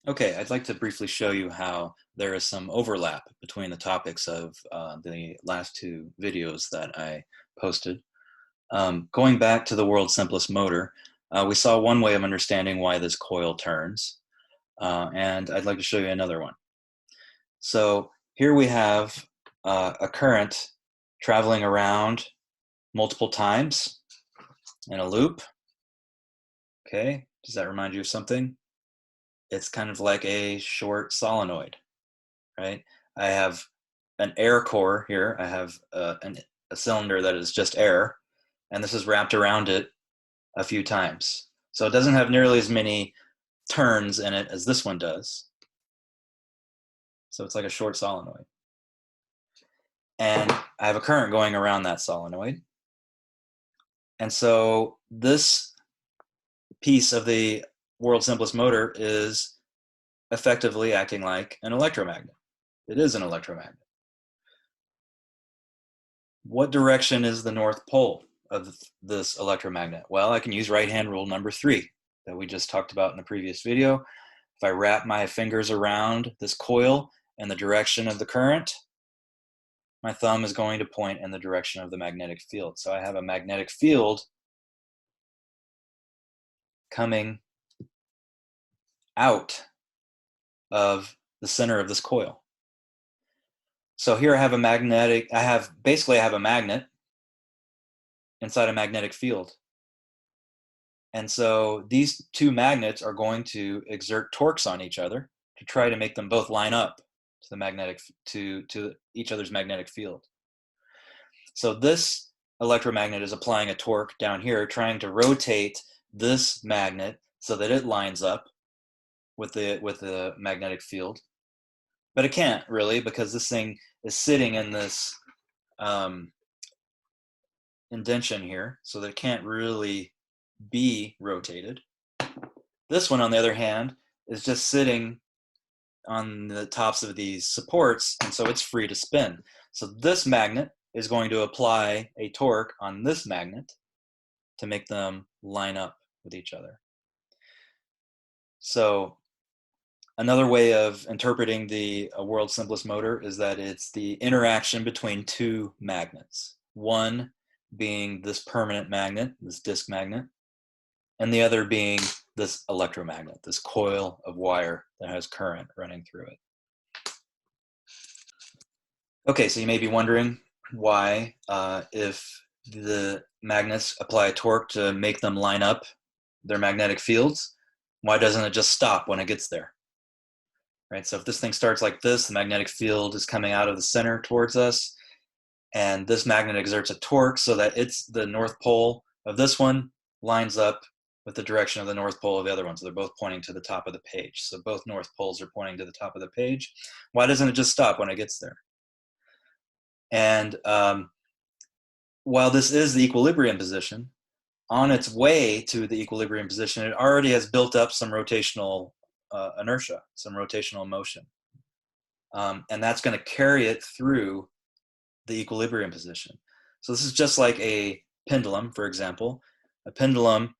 Okay, I'd like to briefly show you how there is some overlap between the topics of the last two videos that I posted. Going back to the world's simplest motor, we saw one way of understanding why this coil turns, and I'd like to show you another one. So here we have a current traveling around multiple times in a loop. Okay, does that remind you of something? It's kind of like a short solenoid, right? I have an air core here. I have a cylinder that is just air, and this is wrapped around it a few times. So it doesn't have nearly as many turns in it as this one does. So it's like a short solenoid. And I have a current going around that solenoid. And so this piece of the world's simplest motor is effectively acting like an electromagnet. It is an electromagnet. What direction is the north pole of this electromagnet? Well, I can use right-hand rule number 3 that we just talked about in the previous video. If I wrap my fingers around this coil in the direction of the current, my thumb is going to point in the direction of the magnetic field. So I have a magnetic field coming out of the center of this coil. So here I have a magnet inside a magnetic field. And so these two magnets are going to exert torques on each other to try to make them both line up to the magnetic to each other's magnetic field. So this electromagnet is applying a torque down here, trying to rotate this magnet so that it lines up with the magnetic field. But it can't really, because this thing is sitting in this indentation here, so that it can't really be rotated. This one, on the other hand, is just sitting on the tops of these supports, and so it's free to spin. So this magnet is going to apply a torque on this magnet to make them line up with each other. So another way of interpreting the world's simplest motor is that it's the interaction between two magnets. One being this permanent magnet, this disc magnet, and the other being this electromagnet, this coil of wire that has current running through it. Okay, so you may be wondering why, if the magnets apply a torque to make them line up their magnetic fields, why doesn't it just stop when it gets there? Right, so if this thing starts like this, the magnetic field is coming out of the center towards us, and this magnet exerts a torque so that the north pole of this one lines up with the direction of the north pole of the other one. So they're both pointing to the top of the page. So both north poles are pointing to the top of the page. Why doesn't it just stop when it gets there? And while this is the equilibrium position, on its way to the equilibrium position, it already has built up some rotational inertia, some rotational motion. And that's going to carry it through the equilibrium position. So this is just like a pendulum, for example. A pendulum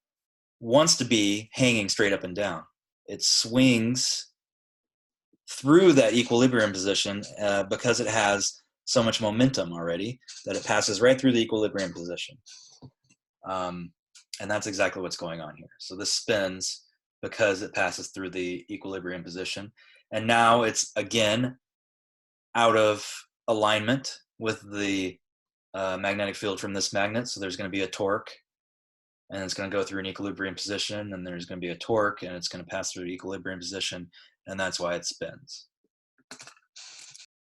wants to be hanging straight up and down. It swings through that equilibrium position because it has so much momentum already that it passes right through the equilibrium position. And that's exactly what's going on here. So this spins because it passes through the equilibrium position. And now it's again out of alignment with the magnetic field from this magnet. So there's going to be a torque, and it's going to go through an equilibrium position, and there's going to be a torque, and it's going to pass through the equilibrium position, and that's why it spins.